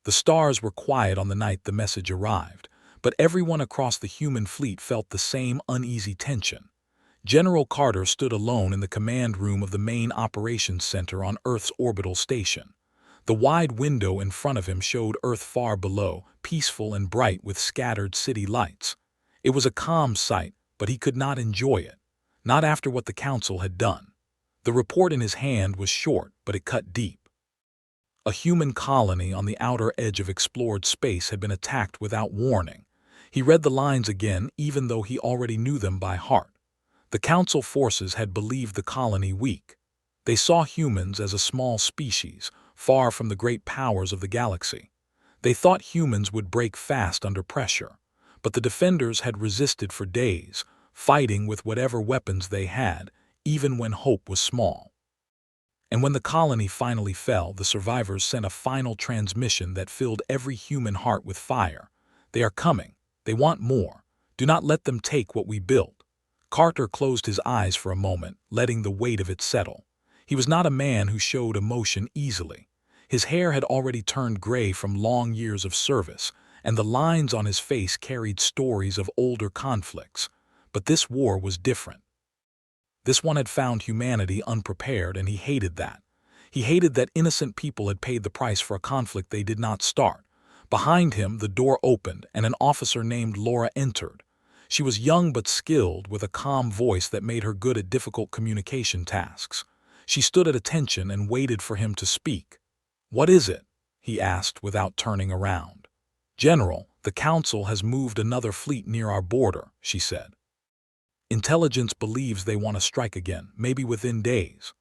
The stars were quiet on the night the message arrived, but everyone across the human fleet felt the same uneasy tension. General Carter stood alone in the command room of the main operations center on Earth's orbital station. The wide window in front of him showed Earth far below, peaceful and bright with scattered city lights. It was a calm sight, but he could not enjoy it. Not after what the Council had done. The report in his hand was short, but it cut deep. A human colony on the outer edge of explored space had been attacked without warning. He read the lines again, even though he already knew them by heart. The Council forces had believed the colony weak. They saw humans as a small species, far from the great powers of the galaxy. They thought humans would break fast under pressure, but the defenders had resisted for days, fighting with whatever weapons they had, even when hope was small. And when the colony finally fell, the survivors sent a final transmission that filled every human heart with fire. They are coming. They want more. Do not let them take what we built. Carter closed his eyes for a moment, letting the weight of it settle. He was not a man who showed emotion easily. His hair had already turned gray from long years of service, and the lines on his face carried stories of older conflicts. But this war was different. This one had found humanity unprepared, and he hated that. He hated that innocent people had paid the price for a conflict they did not start. Behind him, the door opened, and an officer named Laura entered. She was young but skilled, with a calm voice that made her good at difficult communication tasks. She stood at attention and waited for him to speak. "What is it?" he asked without turning around. "General, the Council has moved another fleet near our border," she said. "Intelligence believes they want to strike again, maybe within days."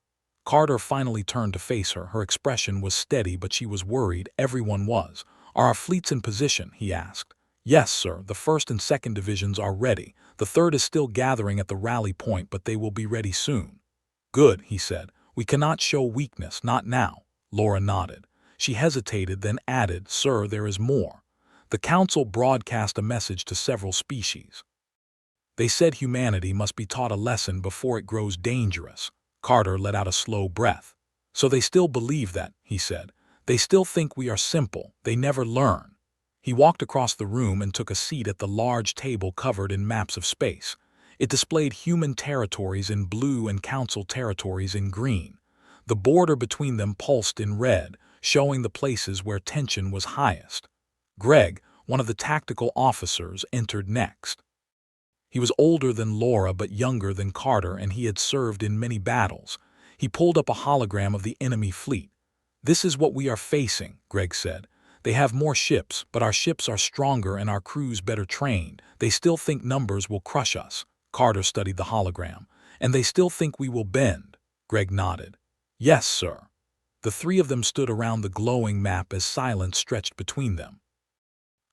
Carter finally turned to face her. Her expression was steady, but she was worried. Everyone was. "Are our fleets in position?" he asked. "Yes, sir. The 1st and 2nd Divisions are ready. The 3rd is still gathering at the rally point, but they will be ready soon." "Good," he said. "We cannot show weakness, not now." Laura nodded. She hesitated, then added, "Sir, there is more." The Council broadcast a message to several species. They said humanity must be taught a lesson before it grows dangerous. Carter let out a slow breath. "So they still believe that," he said. "They still think we are simple. They never learn." He walked across the room and took a seat at the large table covered in maps of space. It displayed human territories in blue and Council territories in green. The border between them pulsed in red, showing the places where tension was highest. Greg, one of the tactical officers, entered next. He was older than Laura but younger than Carter, and he had served in many battles. He pulled up a hologram of the enemy fleet. "This is what we are facing," Greg said. "They have more ships, but our ships are stronger and our crews better trained. They still think numbers will crush us." Carter studied the hologram. "And they still think we will bend." Greg nodded. "Yes, sir." The three of them stood around the glowing map as silence stretched between them.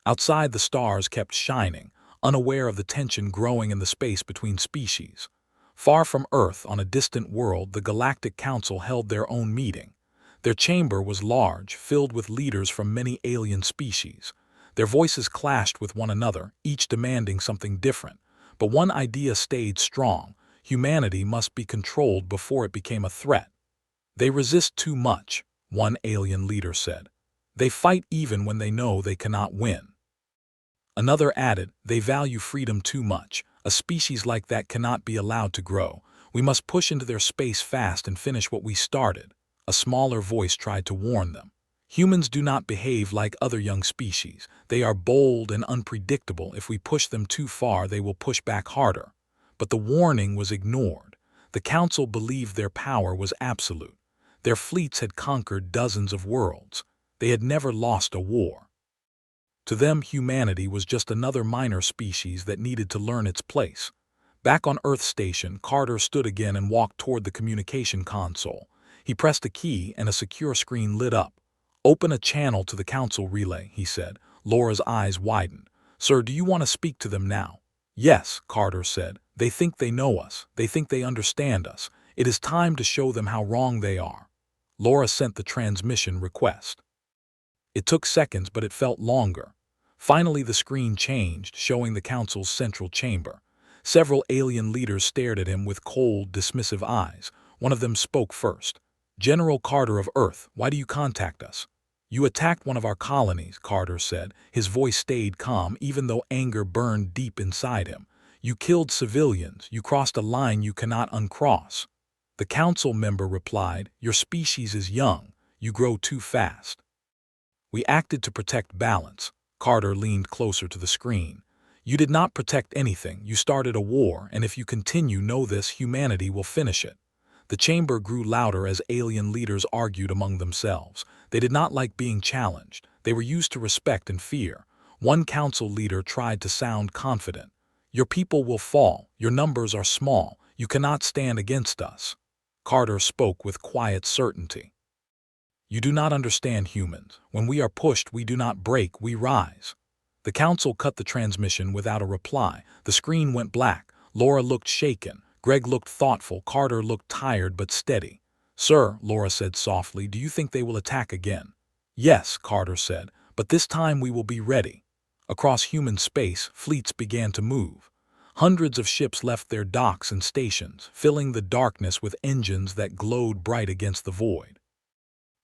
Outside, the stars kept shining, unaware of the tension growing in the space between species. Far from Earth, on a distant world, the Galactic Council held their own meeting. Their chamber was large, filled with leaders from many alien species. Their voices clashed with one another, each demanding something different. But one idea stayed strong: humanity must be controlled before it became a threat. "They resist too much," one alien leader said. "They fight even when they know they cannot win." Another added, "They value freedom too much. A species like that cannot be allowed to grow. We must push into their space fast and finish what we started." A smaller voice tried to warn them. "Humans do not behave like other young species. They are bold and unpredictable. If we push them too far, they will push back harder." But the warning was ignored. The Council believed their power was absolute. Their fleets had conquered dozens of worlds. They had never lost a war. To them, humanity was just another minor species that needed to learn its place. Back on Earth Station, Carter stood again and walked toward the communication console. He pressed a key and a secure screen lit up. "Open a channel to the Council relay," he said. Laura's eyes widened. "Sir, do you want to speak to them now?" "Yes," Carter said. "They think they know us. They think they understand us. It is time to show them how wrong they are." Laura sent the transmission request. It took seconds, but it felt longer. Finally, the screen changed, showing the Council's central chamber. Several alien leaders stared at him with cold, dismissive eyes. One of them spoke first. "General Carter of Earth, why do you contact us?" "You attacked one of our colonies," Carter said. His voice stayed calm even though anger burned deep inside him. "You killed civilians. You crossed a line you cannot uncross." The council member replied, "Your species is young. You grow too fast." "We acted to protect balance." Carter leaned closer to the screen. "You did not protect anything. You started a war, and if you continue, know this, humanity will finish it." The chamber grew louder as alien leaders argued among themselves. They did not like being challenged. They were used to respect and fear. One council leader tried to sound confident. "Your people will fall. Your numbers are small. You cannot stand against us." Carter spoke with quiet certainty. "You do not understand humans. When we are pushed, we do not break, we rise." The council cut the transmission without a reply. The screen went black. Laura looked shaken. Greg looked thoughtful. Carter looked tired but steady. "Sir," Laura said softly, "do you think they will attack again?" "Yes," Carter said, "but this time we will be ready." Across human space, fleets began to move. Hundreds of ships left their docks and stations, filling the darkness with engines that glowed bright against the void.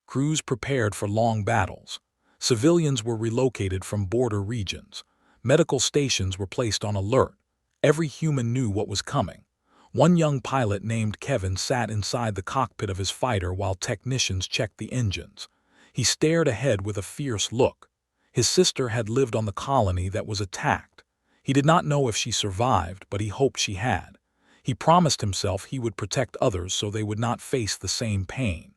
Crews prepared for long battles. Civilians were relocated from border regions. Medical stations were placed on alert. Every human knew what was coming. One young pilot named Kevin sat inside the cockpit of his fighter while technicians checked the engines. He stared ahead with a fierce look. His sister had lived on the colony that was attacked. He did not know if she survived, but he hoped she had. He promised himself he would protect others so they would not face the same pain.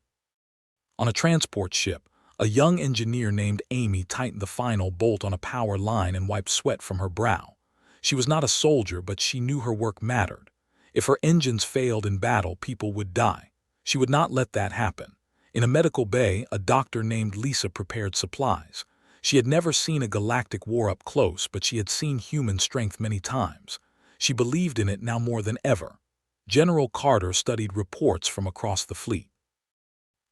On a transport ship, a young engineer named Amy tightened the final bolt on a power line and wiped sweat from her brow. She was not a soldier, but she knew her work mattered. If her engines failed in battle, people would die. She would not let that happen. In a medical bay, a doctor named Lisa prepared supplies. She had never seen a galactic war up close, but she had seen human strength many times. She believed in it now more than ever. General Carter studied reports from across the fleet.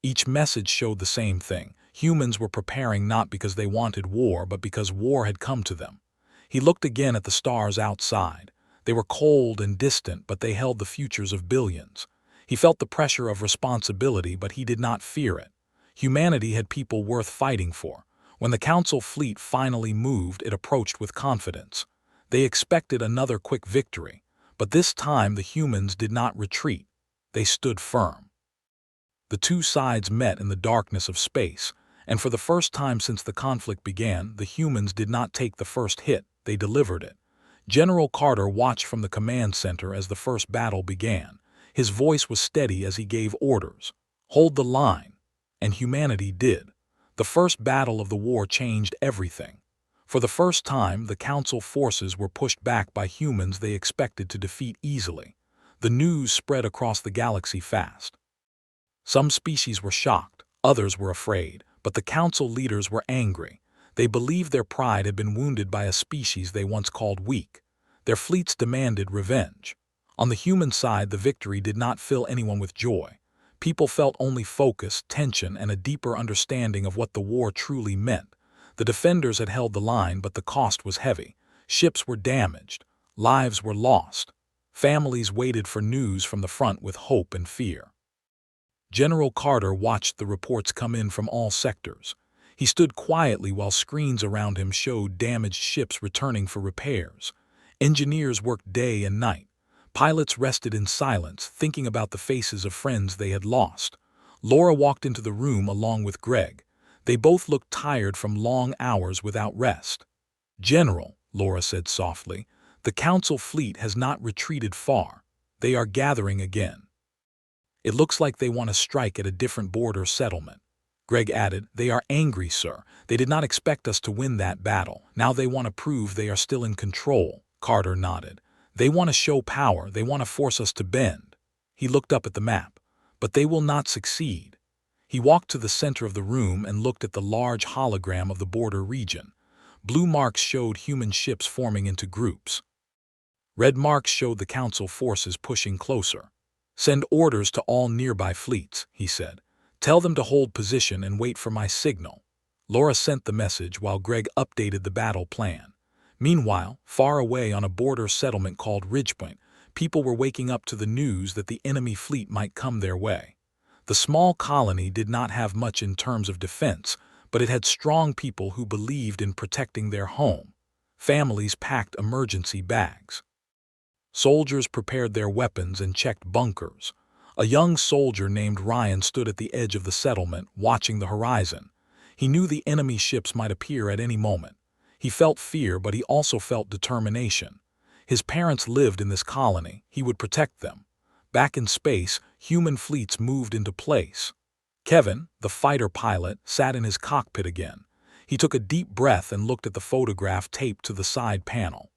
Each message showed the same thing. Humans were preparing not because they wanted war, but because war had come to them. He looked again at the stars outside. They were cold and distant, but they held the futures of billions. He felt the pressure of responsibility, but he did not fear it. Humanity had people worth fighting for. When the Council fleet finally moved, it approached with confidence. They expected another quick victory, but this time the humans did not retreat. They stood firm. The two sides met in the darkness of space, and for the first time since the conflict began, the humans did not take the first hit, they delivered it. General Carter watched from the command center as the first battle began. His voice was steady as he gave orders. "Hold the line." And humanity did. The first battle of the war changed everything. For the first time, the Council forces were pushed back by humans they expected to defeat easily. The news spread across the galaxy fast. Some species were shocked, others were afraid, but the Council leaders were angry. They believed their pride had been wounded by a species they once called weak. Their fleets demanded revenge. On the human side, the victory did not fill anyone with joy. People felt only focus, tension, and a deeper understanding of what the war truly meant. The defenders had held the line, but the cost was heavy. Ships were damaged. Lives were lost. Families waited for news from the front with hope and fear. General Carter watched the reports come in from all sectors. He stood quietly while screens around him showed damaged ships returning for repairs. Engineers worked day and night. Pilots rested in silence, thinking about the faces of friends they had lost. Laura walked into the room along with Greg. They both looked tired from long hours without rest. "General," Laura said softly, "the Council fleet has not retreated far. They are gathering again. It looks like they want to strike at a different border settlement." Greg added, "They are angry, sir. They did not expect us to win that battle. Now they want to prove they are still in control." Carter nodded. "They want to show power. They want to force us to bend." He looked up at the map. "But they will not succeed." He walked to the center of the room and looked at the large hologram of the border region. Blue marks showed human ships forming into groups. Red marks showed the Council forces pushing closer. "Send orders to all nearby fleets," he said. "Tell them to hold position and wait for my signal." Laura sent the message while Greg updated the battle plan. Meanwhile, far away on a border settlement called Ridgepoint, people were waking up to the news that the enemy fleet might come their way. The small colony did not have much in terms of defense, but it had strong people who believed in protecting their home. Families packed emergency bags. Soldiers prepared their weapons and checked bunkers. A young soldier named Ryan stood at the edge of the settlement, watching the horizon. He knew the enemy ships might appear at any moment. He felt fear, but he also felt determination. His parents lived in this colony. He would protect them. Back in space, human fleets moved into place. Kevin, the fighter pilot, sat in his cockpit again. He took a deep breath and looked at the photograph taped to the side panel.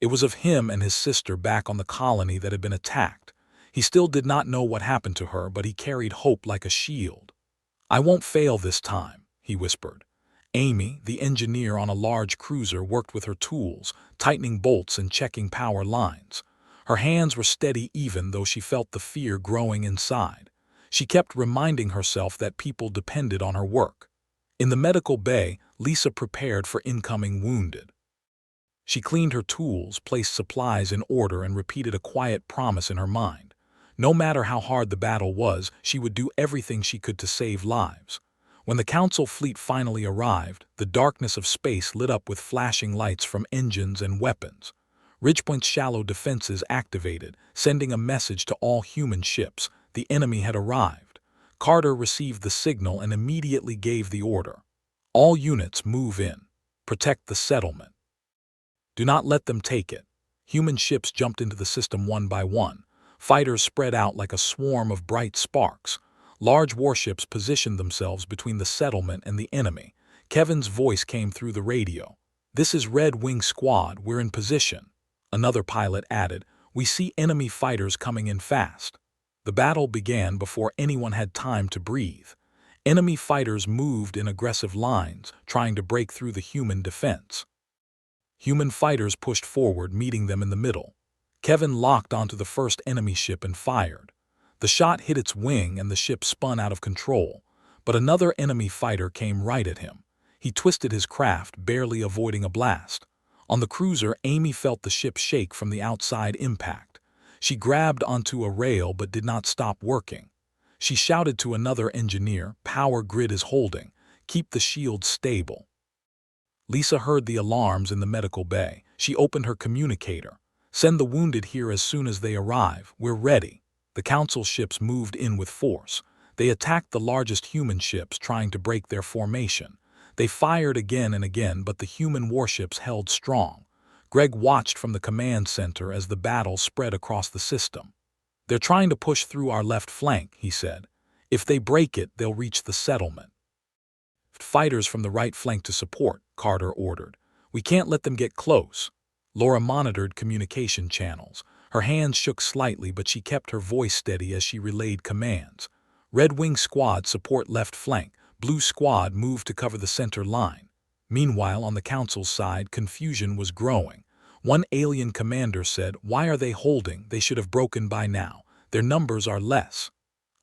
It was of him and his sister back on the colony that had been attacked. He still did not know what happened to her, but he carried hope like a shield. "I won't fail this time," he whispered. Amy, the engineer on a large cruiser, worked with her tools, tightening bolts and checking power lines. Her hands were steady even though she felt the fear growing inside. She kept reminding herself that people depended on her work. In the medical bay, Lisa prepared for incoming wounded. She cleaned her tools, placed supplies in order, and repeated a quiet promise in her mind. No matter how hard the battle was, she would do everything she could to save lives. When the Council fleet finally arrived, the darkness of space lit up with flashing lights from engines and weapons. Ridgepoint's shallow defenses activated, sending a message to all human ships. The enemy had arrived. Carter received the signal and immediately gave the order. "All units move in. Protect the settlement. Do not let them take it." Human ships jumped into the system one by one. Fighters spread out like a swarm of bright sparks. Large warships positioned themselves between the settlement and the enemy. Kevin's voice came through the radio. "This is Red Wing Squad. We're in position." Another pilot added, "We see enemy fighters coming in fast." The battle began before anyone had time to breathe. Enemy fighters moved in aggressive lines, trying to break through the human defense. Human fighters pushed forward, meeting them in the middle. Kevin locked onto the first enemy ship and fired. The shot hit its wing and the ship spun out of control, but another enemy fighter came right at him. He twisted his craft, barely avoiding a blast. On the cruiser, Amy felt the ship shake from the outside impact. She grabbed onto a rail but did not stop working. She shouted to another engineer, "Power grid is holding. Keep the shield stable." Lisa heard the alarms in the medical bay. She opened her communicator. "Send the wounded here as soon as they arrive. We're ready." The Council ships moved in with force. They attacked the largest human ships, trying to break their formation. They fired again and again, but the human warships held strong. Greg watched from the command center as the battle spread across the system. "They're trying to push through our left flank," he said. "If they break it, they'll reach the settlement." "Fighters from the right flank to support," Carter ordered. "We can't let them get close." Laura monitored communication channels. Her hands shook slightly, but she kept her voice steady as she relayed commands. "Red Wing Squad, support left flank. Blue Squad, move to cover the center line." Meanwhile, on the Council's side, confusion was growing. One alien commander said, "Why are they holding? They should have broken by now. Their numbers are less."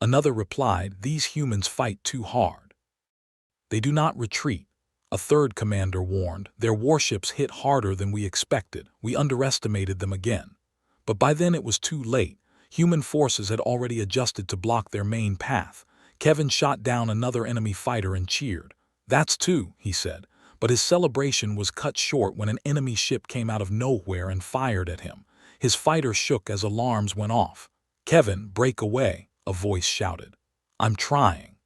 Another replied, "These humans fight too hard. They do not retreat." A third commander warned, "Their warships hit harder than we expected. We underestimated them again." But by then it was too late. Human forces had already adjusted to block their main path. Kevin shot down another enemy fighter and cheered. "That's two," he said. But his celebration was cut short when an enemy ship came out of nowhere and fired at him. His fighter shook as alarms went off. "Kevin, break away," a voice shouted. "I'm trying."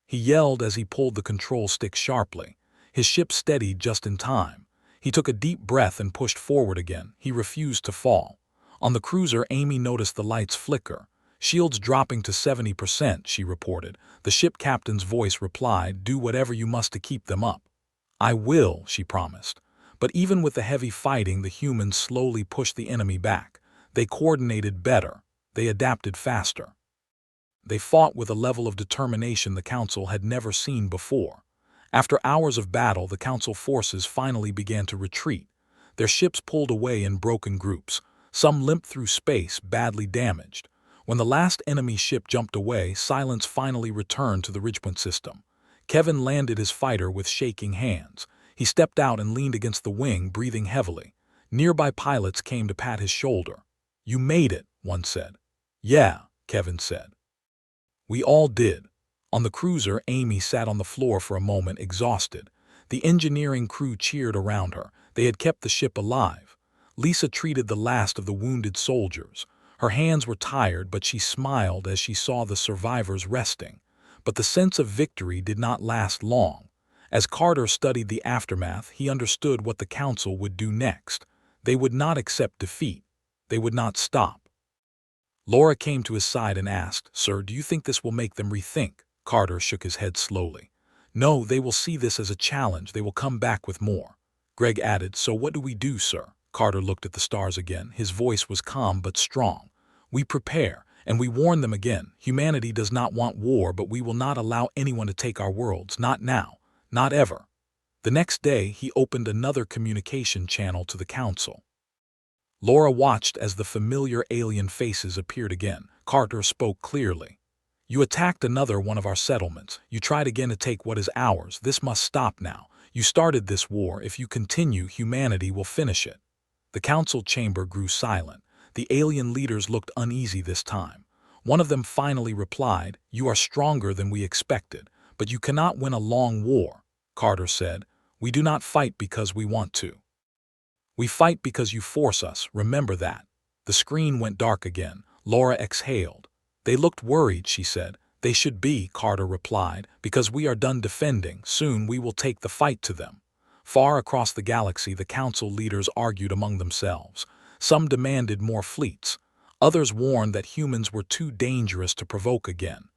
He yelled as he pulled the control stick sharply. His ship steadied just in time. He took a deep breath and pushed forward again. He refused to fall. On the cruiser, Amy noticed the lights flicker. "Shields dropping to 70%, she reported. The ship captain's voice replied, "Do whatever you must to keep them up." "I will," she promised. But even with the heavy fighting, the humans slowly pushed the enemy back. They coordinated better. They adapted faster. They fought with a level of determination the Council had never seen before. After hours of battle, the Council forces finally began to retreat. Their ships pulled away in broken groups. Some limped through space, badly damaged. When the last enemy ship jumped away, silence finally returned to the Ridgepoint system. Kevin landed his fighter with shaking hands. He stepped out and leaned against the wing, breathing heavily. Nearby pilots came to pat his shoulder. "You made it," one said. "Yeah," Kevin said. "We all did." On the cruiser, Amy sat on the floor for a moment, exhausted. The engineering crew cheered around her. They had kept the ship alive. Lisa treated the last of the wounded soldiers. Her hands were tired, but she smiled as she saw the survivors resting. But the sense of victory did not last long. As Carter studied the aftermath, he understood what the Council would do next. They would not accept defeat. They would not stop. Laura came to his side and asked, "Sir, do you think this will make them rethink?" Carter shook his head slowly. "No, they will see this as a challenge. They will come back with more." Greg added, "So what do we do, sir?" Carter looked at the stars again. His voice was calm but strong. "We prepare, and we warn them again. Humanity does not want war, but we will not allow anyone to take our worlds. Not now. Not ever." The next day, he opened another communication channel to the Council. Laura watched as the familiar alien faces appeared again. Carter spoke clearly. "You attacked another one of our settlements. You tried again to take what is ours. This must stop now. You started this war. If you continue, humanity will finish it." The council chamber grew silent. The alien leaders looked uneasy this time. One of them finally replied, "You are stronger than we expected, but you cannot win a long war." Carter said, "We do not fight because we want to. We fight because you force us, remember that." The screen went dark again. Laura exhaled. "They looked worried," she said. "They should be," Carter replied, "because we are done defending. Soon we will take the fight to them." Far across the galaxy, the council leaders argued among themselves. Some demanded more fleets. Others warned that humans were too dangerous to provoke again.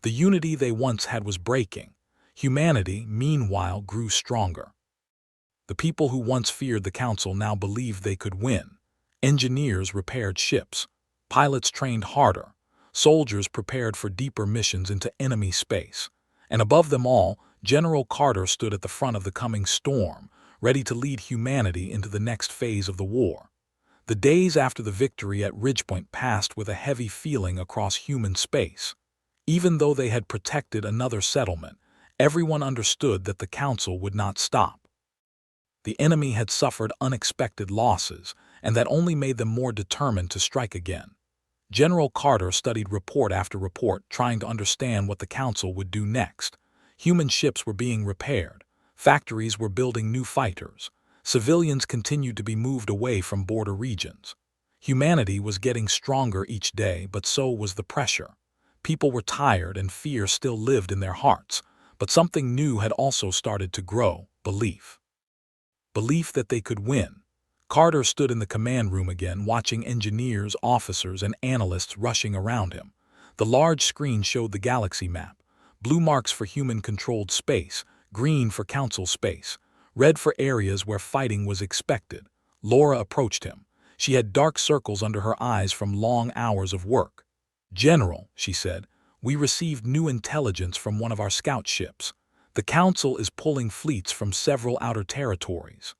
The unity they once had was breaking. Humanity, meanwhile, grew stronger. The people who once feared the council now believed they could win. Engineers repaired ships. Pilots trained harder. Soldiers prepared for deeper missions into enemy space. And above them all, General Carter stood at the front of the coming storm, ready to lead humanity into the next phase of the war. The days after the victory at Ridgepoint passed with a heavy feeling across human space. Even though they had protected another settlement, everyone understood that the council would not stop. The enemy had suffered unexpected losses, and that only made them more determined to strike again. General Carter studied report after report, trying to understand what the council would do next. Human ships were being repaired. Factories were building new fighters. Civilians continued to be moved away from border regions. Humanity was getting stronger each day, but so was the pressure. People were tired and fear still lived in their hearts. But something new had also started to grow: belief. Belief that they could win. Carter stood in the command room again, watching engineers, officers, and analysts rushing around him. The large screen showed the galaxy map. Blue marks for human-controlled space, green for council space, red for areas where fighting was expected. Laura approached him. She had dark circles under her eyes from long hours of work. "General," she said, "we received new intelligence from one of our scout ships. The council is pulling fleets from several outer territories."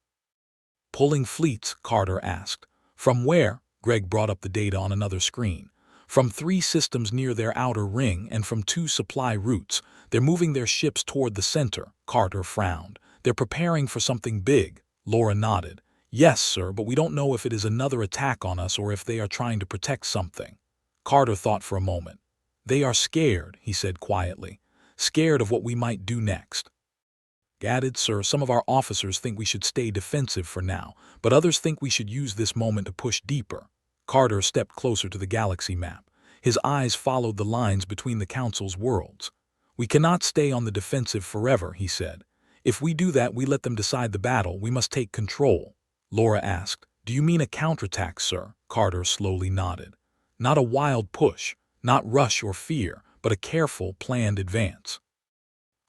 "Pulling fleets?" Carter asked. "From where?" Greg brought up the data on another screen. "From 3 systems near their outer ring and from 2 supply routes. They're moving their ships toward the center." Carter frowned. "They're preparing for something big." Laura nodded. "Yes, sir, but we don't know if it is another attack on us or if they are trying to protect something." Carter thought for a moment. "They are scared," he said quietly. "Scared of what we might do next." Added, "Sir, some of our officers think we should stay defensive for now, but others think we should use this moment to push deeper." Carter stepped closer to the galaxy map. His eyes followed the lines between the council's worlds. "We cannot stay on the defensive forever," he said. "If we do that, we let them decide the battle. We must take control." Laura asked, "Do you mean a counterattack, sir?" Carter slowly nodded. "Not a wild push, not rush or fear, but a careful, planned advance.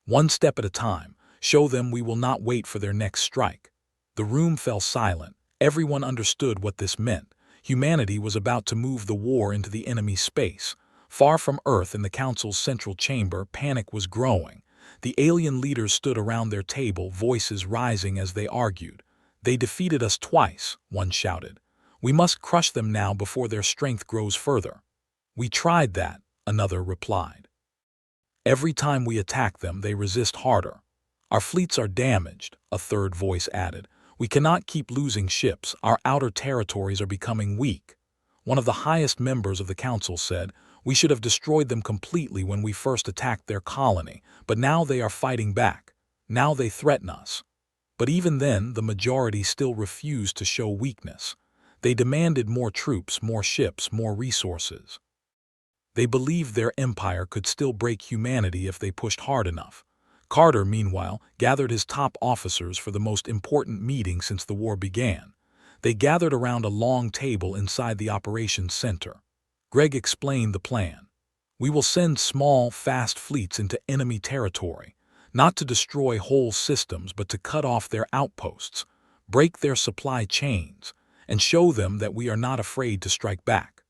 One step at a time. Show them we will not wait for their next strike." The room fell silent. Everyone understood what this meant. Humanity was about to move the war into the enemy's space. Far from Earth, in the council's central chamber, panic was growing. The alien leaders stood around their table, voices rising as they argued. "They defeated us twice," one shouted. "We must crush them now before their strength grows further." "We tried that," another replied. "Every time we attack them, they resist harder." "Our fleets are damaged," a third voice added. "We cannot keep losing ships. Our outer territories are becoming weak." One of the highest members of the council said, We should have destroyed them completely when we first attacked their colony, but now they are fighting back. Now they threaten us. But even then, the majority still refused to show weakness. They demanded more troops, more ships, more resources. They believed their empire could still break humanity if they pushed hard enough. Carter, meanwhile, gathered his top officers for the most important meeting since the war began. They gathered around a long table inside the operations center. Greg explained the plan. We will send small, fast fleets into enemy territory, not to destroy whole systems but to cut off their outposts, break their supply chains, and show them that we are not afraid to strike back.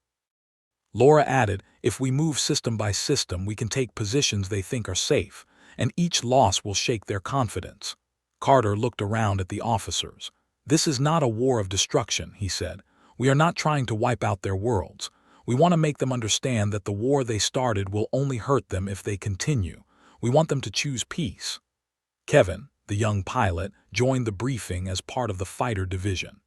Laura added, if we move system by system, we can take positions they think are safe, and each loss will shake their confidence. Carter looked around at the officers. This is not a war of destruction, he said. We are not trying to wipe out their worlds. We want to make them understand that the war they started will only hurt them if they continue. We want them to choose peace. Kevin, the young pilot, joined the briefing as part of the fighter division.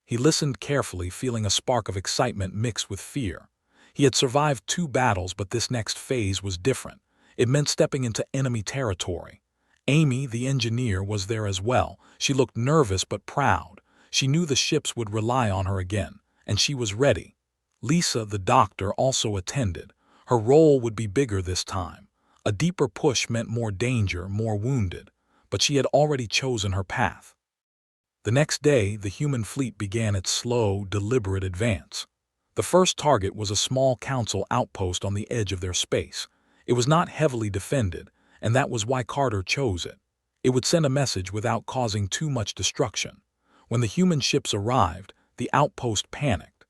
He listened carefully, feeling a spark of excitement mixed with fear. He had survived 2 battles, but this next phase was different. It meant stepping into enemy territory. Amy, the engineer, was there as well. She looked nervous but proud. She knew the ships would rely on her again, and she was ready. Lisa, the doctor, also attended. Her role would be bigger this time. A deeper push meant more danger, more wounded, but she had already chosen her path. The next day, the human fleet began its slow, deliberate advance. The first target was a small council outpost on the edge of their space. It was not heavily defended, and that was why Carter chose it. It would send a message without causing too much destruction. When the human ships arrived, the outpost panicked.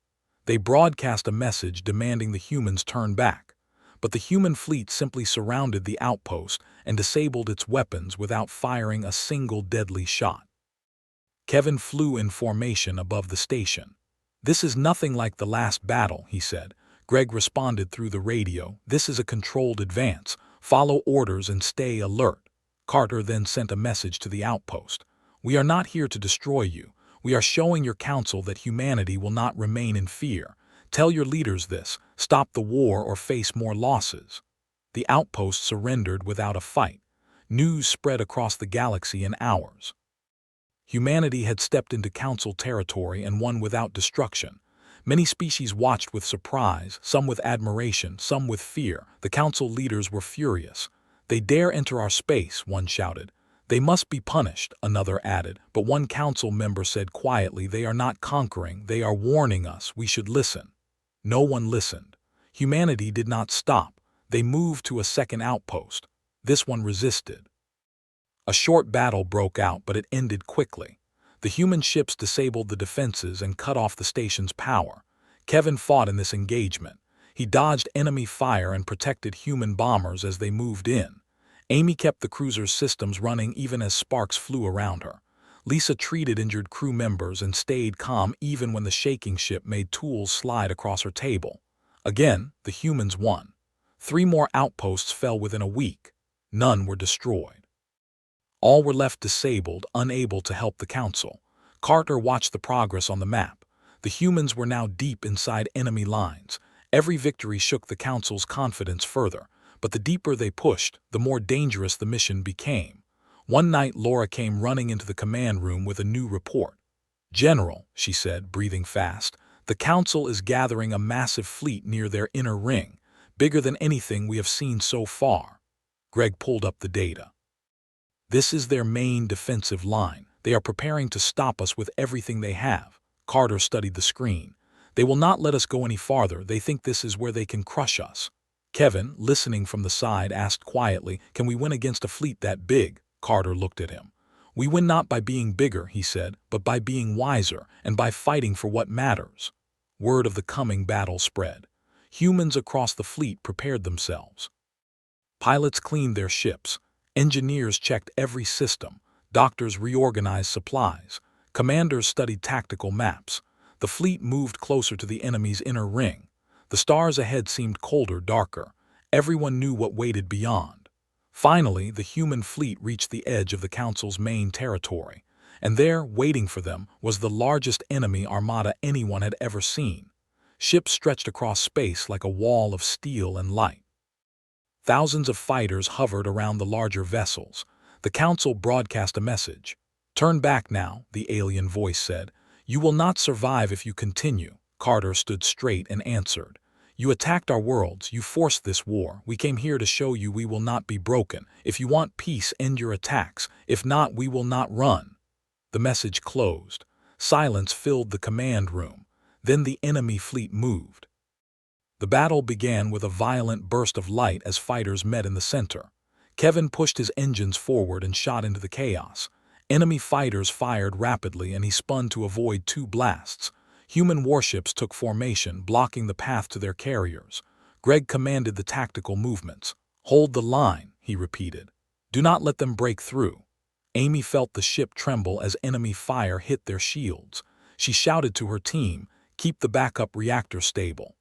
They broadcast a message demanding the humans turn back, but the human fleet simply surrounded the outpost and disabled its weapons without firing a single deadly shot. Kevin flew in formation above the station. This is nothing like the last battle, he said. Greg responded through the radio. This is a controlled advance. Follow orders and stay alert. Carter then sent a message to the outpost. We are not here to destroy you. We are showing your council that humanity will not remain in fear. Tell your leaders this. Stop the war or face more losses. The outpost surrendered without a fight. News spread across the galaxy in hours. Humanity had stepped into council territory and won without destruction. Many species watched with surprise, some with admiration, some with fear. The council leaders were furious. They dare enter our space, one shouted. They must be punished, another added. But one council member said quietly, they are not conquering, they are warning us, we should listen. No one listened. Humanity did not stop. They moved to a second outpost. This one resisted. A short battle broke out, but it ended quickly. The human ships disabled the defenses and cut off the station's power. Kevin fought in this engagement. He dodged enemy fire and protected human bombers as they moved in. Amy kept the cruiser's systems running even as sparks flew around her. Lisa treated injured crew members and stayed calm even when the shaking ship made tools slide across her table. Again, the humans won. 3 more outposts fell within a week. None were destroyed. All were left disabled, unable to help the council. Carter watched the progress on the map. The humans were now deep inside enemy lines. Every victory shook the council's confidence further, but the deeper they pushed, the more dangerous the mission became. One night, Laura came running into the command room with a new report. "General," she said, breathing fast, "the council is gathering a massive fleet near their inner ring, bigger than anything we have seen so far." Greg pulled up the data. "This is their main defensive line. They are preparing to stop us with everything they have." Carter studied the screen. "They will not let us go any farther. They think this is where they can crush us." Kevin, listening from the side, asked quietly, "Can we win against a fleet that big?" Carter looked at him. "We win not by being bigger," he said, "but by being wiser and by fighting for what matters." Word of the coming battle spread. Humans across the fleet prepared themselves. Pilots cleaned their ships. Engineers checked every system. Doctors reorganized supplies. Commanders studied tactical maps. The fleet moved closer to the enemy's inner ring. The stars ahead seemed colder, darker. Everyone knew what waited beyond. Finally, the human fleet reached the edge of the council's main territory, and there, waiting for them, was the largest enemy armada anyone had ever seen. Ships stretched across space like a wall of steel and light. Thousands of fighters hovered around the larger vessels. The Council broadcast a message. "Turn back now," the alien voice said. "You will not survive if you continue." Carter stood straight and answered. "You attacked our worlds. You forced this war. We came here to show you we will not be broken. If you want peace, end your attacks. If not, we will not run." The message closed. Silence filled the command room. Then the enemy fleet moved. The battle began with a violent burst of light as fighters met in the center. Kevin pushed his engines forward and shot into the chaos. Enemy fighters fired rapidly and he spun to avoid two blasts. Human warships took formation, blocking the path to their carriers. Greg commanded the tactical movements. "Hold the line," he repeated. "Do not let them break through." Amy felt the ship tremble as enemy fire hit their shields. She shouted to her team, "Keep the backup reactor stable."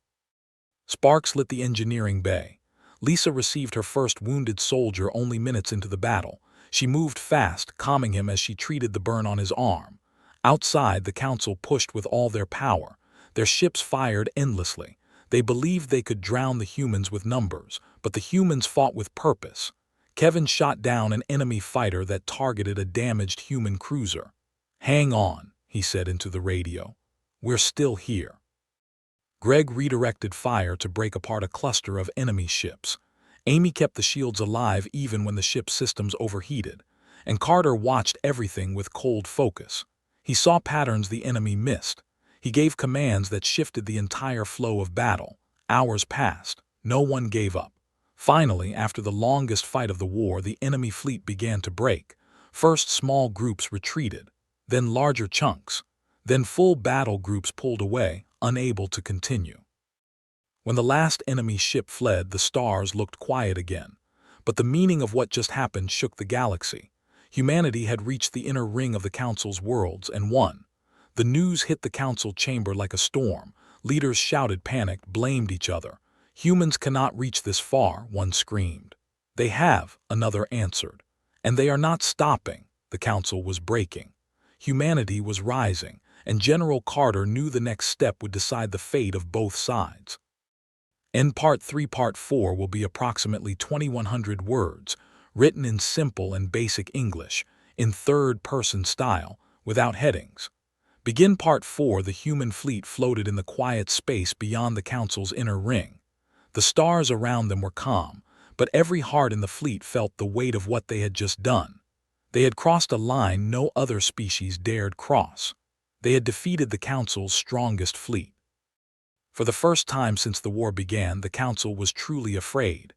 Sparks lit the engineering bay. Lisa received her first wounded soldier only minutes into the battle. She moved fast, calming him as she treated the burn on his arm. Outside, the Council pushed with all their power. Their ships fired endlessly. They believed they could drown the humans with numbers, but the humans fought with purpose. Kevin shot down an enemy fighter that targeted a damaged human cruiser. "Hang on," he said into the radio. "We're still here." Greg redirected fire to break apart a cluster of enemy ships. Amy kept the shields alive even when the ship's systems overheated, and Carter watched everything with cold focus. He saw patterns the enemy missed. He gave commands that shifted the entire flow of battle. Hours passed. No one gave up. Finally, after the longest fight of the war, the enemy fleet began to break. First, small groups retreated, then larger chunks, then full battle groups pulled away, unable to continue. When the last enemy ship fled, the stars looked quiet again. But the meaning of what just happened shook the galaxy. Humanity had reached the inner ring of the Council's worlds and won. The news hit the Council chamber like a storm. Leaders shouted, panicked, blamed each other. "Humans cannot reach this far," one screamed. "They have," another answered. "And they are not stopping." The Council was breaking. Humanity was rising, and General Carter knew the next step would decide the fate of both sides. In Part 3, Part 4 will be approximately 2,100 words, written in simple and basic English, in third-person style, without headings. Begin Part 4. The human fleet floated in the quiet space beyond the Council's inner ring. The stars around them were calm, but every heart in the fleet felt the weight of what they had just done. They had crossed a line no other species dared cross. They had defeated the Council's strongest fleet. For the first time since the war began, the Council was truly afraid.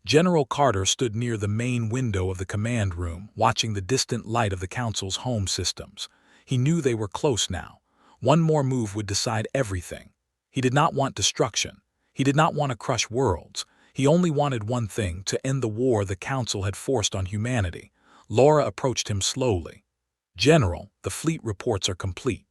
General Carter stood near the main window of the command room, watching the distant light of the Council's home systems. He knew they were close now. One more move would decide everything. He did not want destruction. He did not want to crush worlds. He only wanted one thing: to end the war the Council had forced on humanity. Laura approached him slowly. "General, the fleet reports are complete.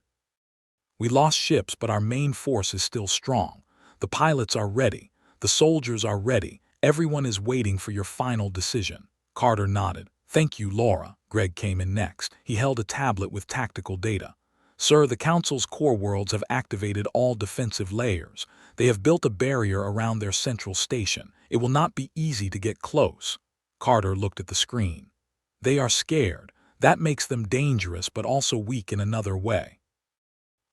We lost ships, but our main force is still strong. The pilots are ready. The soldiers are ready. Everyone is waiting for your final decision." Carter nodded. "Thank you, Laura." Greg came in next. He held a tablet with tactical data. "Sir, the Council's core worlds have activated all defensive layers. They have built a barrier around their central station. It will not be easy to get close." Carter looked at the screen. "They are scared. That makes them dangerous, but also weak in another way."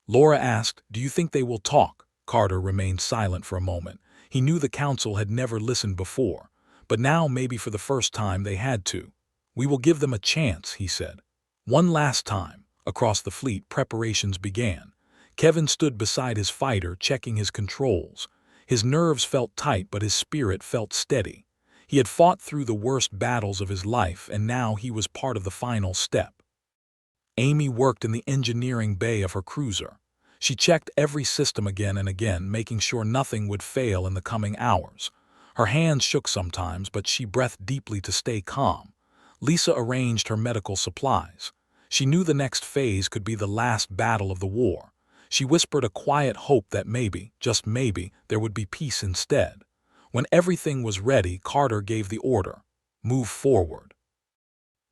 Laura asked, "Do you think they will talk?" Carter remained silent for a moment. He knew the Council had never listened before, but now, maybe for the first time, they had to. "We will give them a chance," he said. One last time. Across the fleet, preparations began. Kevin stood beside his fighter, checking his controls. His nerves felt tight, but his spirit felt steady. He had fought through the worst battles of his life, and now he was part of the final step. Amy worked in the engineering bay of her cruiser. She checked every system again and again, making sure nothing would fail in the coming hours. Her hands shook sometimes, but she breathed deeply to stay calm. Lisa arranged her medical supplies. She knew the next phase could be the last battle of the war. She whispered a quiet hope that maybe, just maybe, there would be peace instead. When everything was ready, Carter gave the order: "Move forward."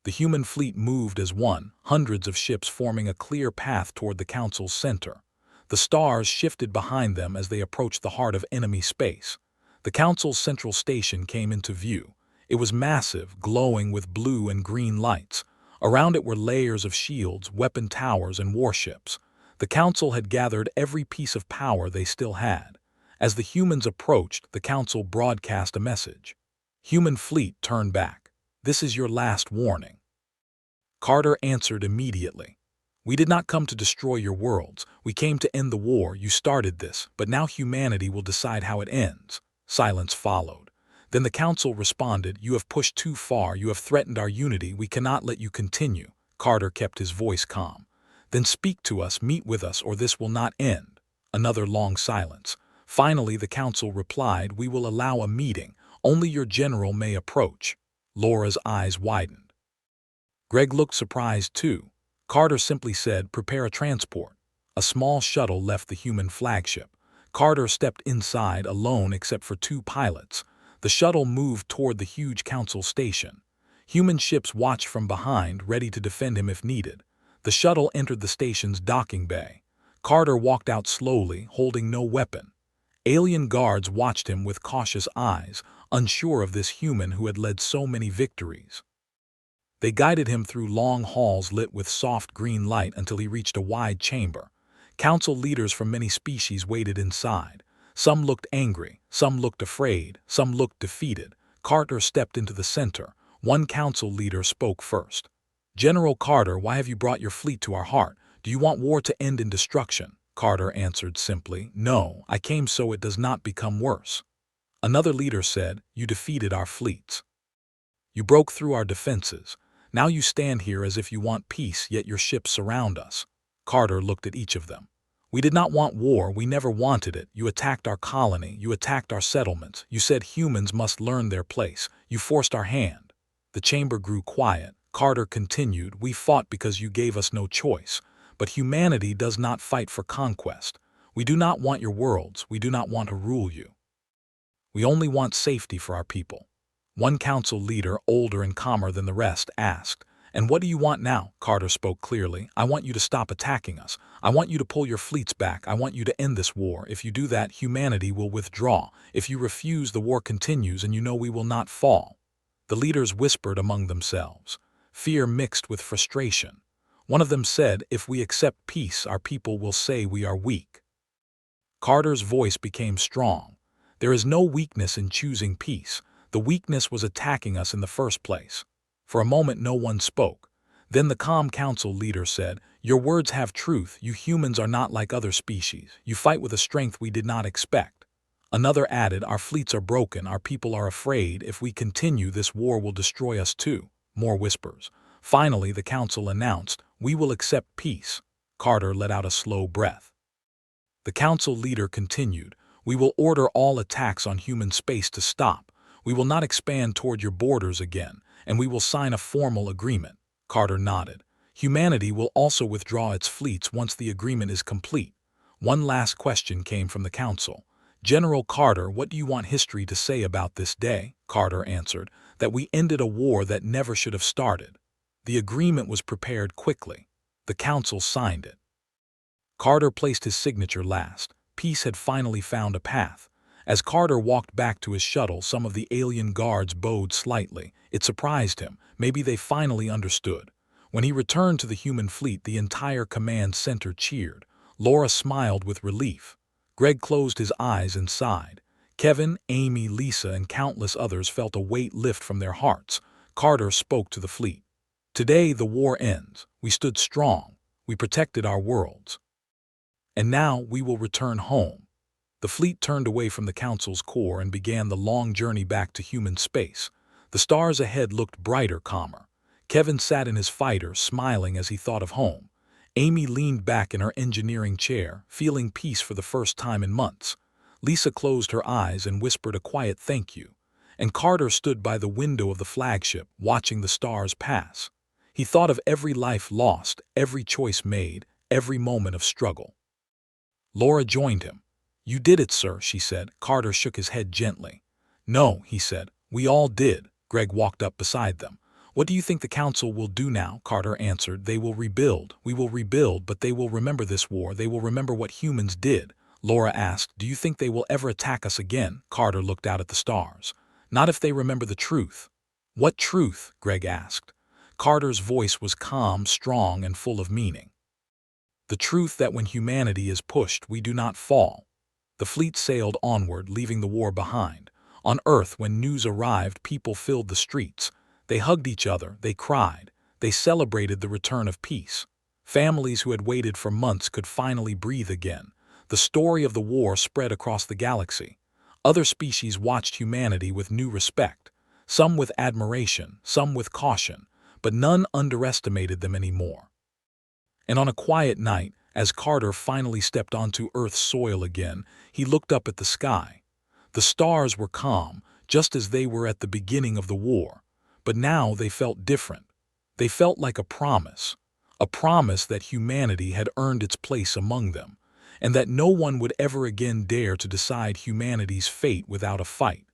The human fleet moved as one, hundreds of ships forming a clear path toward the Council's center. The stars shifted behind them as they approached the heart of enemy space. The Council's central station came into view. It was massive, glowing with blue and green lights. Around it were layers of shields, weapon towers, and warships. The Council had gathered every piece of power they still had. As the humans approached, the Council broadcast a message. Human fleet, turn back. This is your last warning. Carter answered immediately. We did not come to destroy your worlds. We came to end the war. You started this, but now humanity will decide how it ends. Silence followed. Then the Council responded, you have pushed too far. You have threatened our unity. We cannot let you continue. Carter kept his voice calm. Then speak to us, meet with us, or this will not end. Another long silence. Finally, the Council replied, we will allow a meeting. Only your general may approach. Laura's eyes widened. Greg looked surprised too. Carter simply said, prepare a transport. A small shuttle left the human flagship. Carter stepped inside alone except for two pilots. The shuttle moved toward the huge Council station. Human ships watched from behind, ready to defend him if needed. The shuttle entered the station's docking bay. Carter walked out slowly, holding no weapon. Alien guards watched him with cautious eyes, unsure of this human who had led so many victories. They guided him through long halls lit with soft green light until he reached a wide chamber. Council leaders from many species waited inside. Some looked angry, some looked afraid, some looked defeated. Carter stepped into the center. One council leader spoke first. General Carter, why have you brought your fleet to our heart? Do you want war to end in destruction? Carter answered simply, no, I came so it does not become worse. Another leader said, you defeated our fleets. You broke through our defenses. Now you stand here as if you want peace, yet your ships surround us. Carter looked at each of them. We did not want war, we never wanted it. You attacked our colony, you attacked our settlements. You said humans must learn their place. You forced our hand. The chamber grew quiet. Carter continued, we fought because you gave us no choice. But humanity does not fight for conquest. We do not want your worlds, we do not want to rule you. We only want safety for our people. One council leader, older and calmer than the rest, asked, and what do you want now? Carter spoke clearly. I want you to stop attacking us. I want you to pull your fleets back. I want you to end this war. If you do that, humanity will withdraw. If you refuse, the war continues and you know we will not fall. The leaders whispered among themselves, fear mixed with frustration. One of them said, if we accept peace, our people will say we are weak. Carter's voice became strong. There is no weakness in choosing peace. The weakness was attacking us in the first place. For a moment no one spoke. Then the calm council leader said, your words have truth. You humans are not like other species. You fight with a strength we did not expect. Another added, our fleets are broken. Our people are afraid. If we continue, this war will destroy us too. More whispers. Finally, the council announced, we will accept peace. Carter let out a slow breath. The council leader continued, we will order all attacks on human space to stop. We will not expand toward your borders again, and we will sign a formal agreement. Carter nodded. Humanity will also withdraw its fleets once the agreement is complete. One last question came from the council. General Carter, what do you want history to say about this day? Carter answered, that we ended a war that never should have started. The agreement was prepared quickly. The council signed it. Carter placed his signature last. Peace had finally found a path. As Carter walked back to his shuttle, some of the alien guards bowed slightly. It surprised him. Maybe they finally understood. When he returned to the human fleet, the entire command center cheered. Laura smiled with relief. Greg closed his eyes and sighed. Kevin, Amy, Lisa, and countless others felt a weight lift from their hearts. Carter spoke to the fleet. Today the war ends. We stood strong. We protected our worlds. And now we will return home. The fleet turned away from the council's core and began the long journey back to human space. The stars ahead looked brighter, calmer. Kevin sat in his fighter, smiling as he thought of home. Amy leaned back in her engineering chair, feeling peace for the first time in months. Lisa closed her eyes and whispered a quiet thank you. And Carter stood by the window of the flagship, watching the stars pass. He thought of every life lost, every choice made, every moment of struggle. Laura joined him. You did it, sir, she said. Carter shook his head gently. No, he said. We all did. Greg walked up beside them. "What do you think the council will do now?" Carter answered. "They will rebuild. We will rebuild, but they will remember this war. They will remember what humans did." Laura asked, "Do you think they will ever attack us again?" Carter looked out at the stars. "Not if they remember the truth." "What truth?" Greg asked. Carter's voice was calm, strong, and full of meaning. "The truth that when humanity is pushed, we do not fall." The fleet sailed onward, leaving the war behind. On Earth, when news arrived, people filled the streets. They hugged each other, they cried, they celebrated the return of peace. Families who had waited for months could finally breathe again. The story of the war spread across the galaxy. Other species watched humanity with new respect, some with admiration, some with caution, but none underestimated them anymore. And on a quiet night, as Carter finally stepped onto Earth's soil again, he looked up at the sky. The stars were calm, just as they were at the beginning of the war. But now they felt different. They felt like a promise that humanity had earned its place among them, and that no one would ever again dare to decide humanity's fate without a fight.